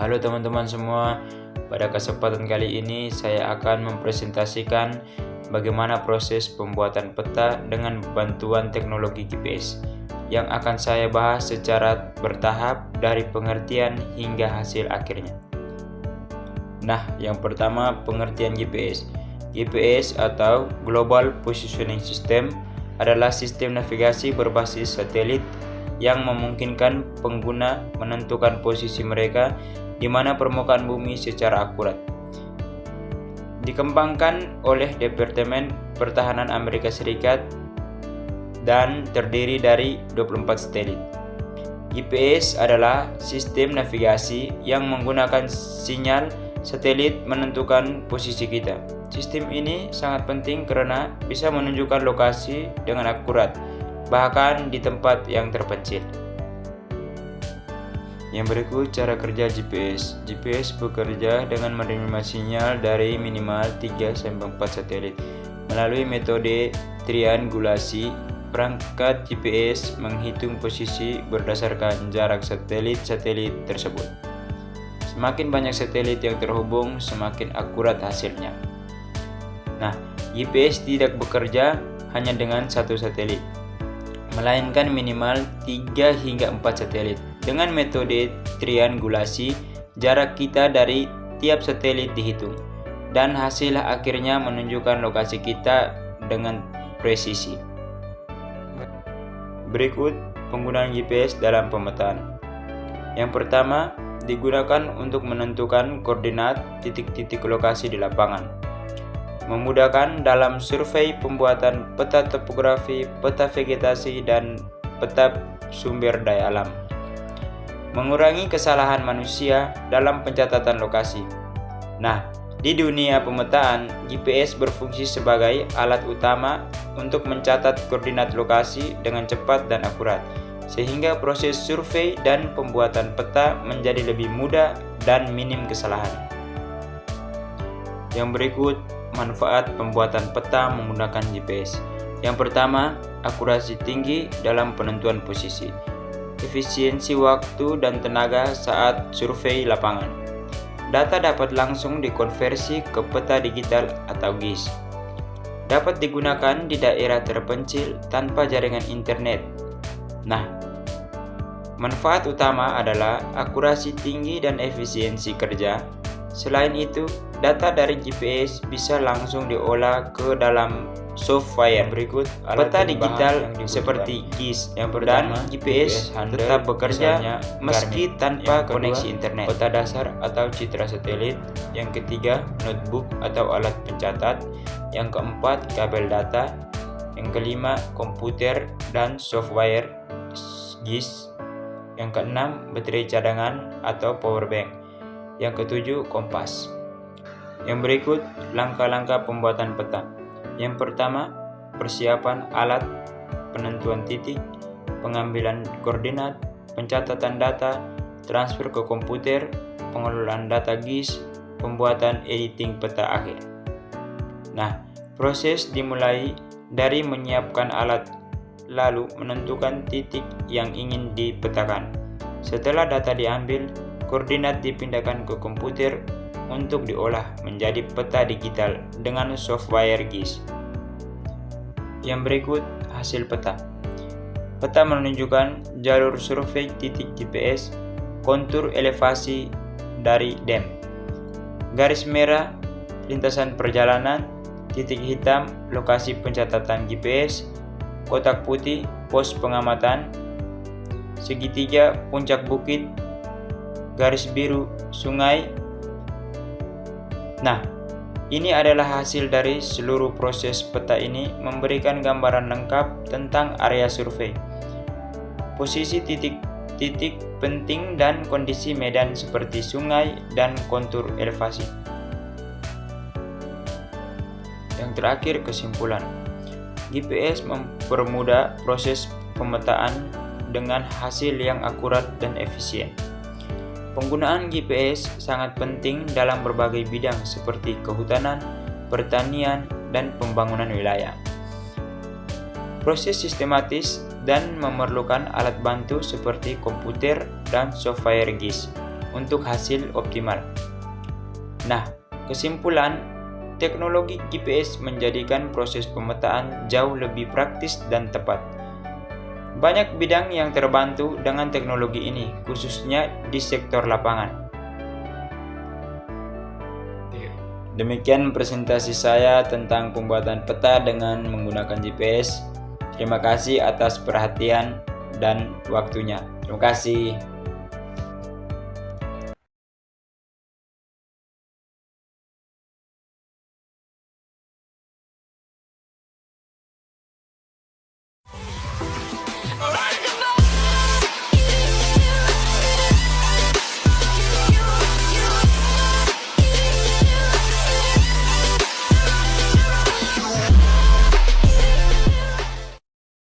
Halo teman-teman semua, pada kesempatan kali ini saya akan mempresentasikan bagaimana proses pembuatan peta dengan bantuan teknologi GPS yang akan saya bahas secara bertahap dari pengertian hingga hasil akhirnya. Nah, yang pertama pengertian GPS. GPS atau Global Positioning System adalah sistem navigasi berbasis satelit yang memungkinkan pengguna menentukan posisi mereka di mana permukaan bumi secara akurat. Dikembangkan oleh Departemen Pertahanan Amerika Serikat dan terdiri dari 24 satelit. GPS adalah sistem navigasi yang menggunakan sinyal satelit menentukan posisi kita. Sistem ini sangat penting karena bisa menunjukkan lokasi dengan akurat, bahkan di tempat yang terpencil. Yang berikut cara kerja GPS. GPS bekerja dengan menerima sinyal dari minimal 3-4 satelit. Melalui metode triangulasi, perangkat GPS menghitung posisi berdasarkan jarak satelit-satelit tersebut. Semakin banyak satelit yang terhubung, semakin akurat hasilnya. Nah, GPS tidak bekerja hanya dengan satu satelit, melainkan minimal 3 hingga 4 satelit. Dengan metode triangulasi, jarak kita dari tiap satelit dihitung, dan hasil akhirnya menunjukkan lokasi kita dengan presisi. Berikut penggunaan GPS dalam pemetaan. Yang pertama, digunakan untuk menentukan koordinat titik-titik lokasi di lapangan. Memudahkan dalam survei, pembuatan peta topografi, peta vegetasi, dan peta sumber daya alam. Mengurangi kesalahan manusia dalam pencatatan lokasi. Nah, di dunia pemetaan, GPS berfungsi sebagai alat utama untuk mencatat koordinat lokasi dengan cepat dan akurat, sehingga proses survei dan pembuatan peta menjadi lebih mudah dan minim kesalahan. Yang berikut manfaat pembuatan peta menggunakan GPS. Yang pertama, akurasi tinggi dalam penentuan posisi. Efisiensi waktu dan tenaga saat survei lapangan. Data dapat langsung dikonversi ke peta digital atau GIS. Dapat digunakan di daerah terpencil tanpa jaringan internet. Nah, manfaat utama adalah akurasi tinggi dan efisiensi kerja. Selain itu, data dari GPS bisa langsung diolah ke dalam software. Berikut peta digital seperti GIS dan GPS tetap bekerja meski tanpa koneksi internet. Peta dasar atau citra satelit. Yang ketiga, notebook atau alat pencatat. Yang keempat, kabel data. Yang kelima, komputer dan software GIS. Yang keenam, baterai cadangan atau power bank. Yang ketujuh, kompas. Yang berikut langkah-langkah pembuatan peta. Yang pertama, persiapan alat, penentuan titik, pengambilan koordinat, pencatatan data, transfer ke komputer, pengelolaan data GIS, pembuatan editing peta akhir. Nah, proses dimulai dari menyiapkan alat, lalu menentukan titik yang ingin dipetakan. Setelah data diambil, koordinat dipindahkan ke komputer untuk diolah menjadi peta digital dengan software GIS. Yang berikut hasil peta. Peta menunjukkan jalur survei titik GPS, kontur elevasi dari DEM, garis merah lintasan perjalanan, titik hitam lokasi pencatatan GPS, kotak putih pos pengamatan, segitiga puncak bukit, garis biru sungai. Nah, ini adalah hasil dari seluruh proses peta ini memberikan gambaran lengkap tentang area survei, posisi titik-titik penting dan kondisi medan seperti sungai dan kontur elevasi. Yang terakhir, kesimpulan. GPS mempermudah proses pemetaan dengan hasil yang akurat dan efisien. Penggunaan GPS sangat penting dalam berbagai bidang seperti kehutanan, pertanian, dan pembangunan wilayah. Proses sistematis dan memerlukan alat bantu seperti komputer dan software GIS. untuk hasil optimal. Nah, kesimpulan, teknologi GPS menjadikan proses pemetaan jauh lebih praktis dan tepat. Banyak bidang yang terbantu dengan teknologi ini, khususnya di sektor lapangan. Demikian presentasi saya tentang pembuatan peta dengan menggunakan GPS. Terima kasih atas perhatian dan waktunya. Terima kasih.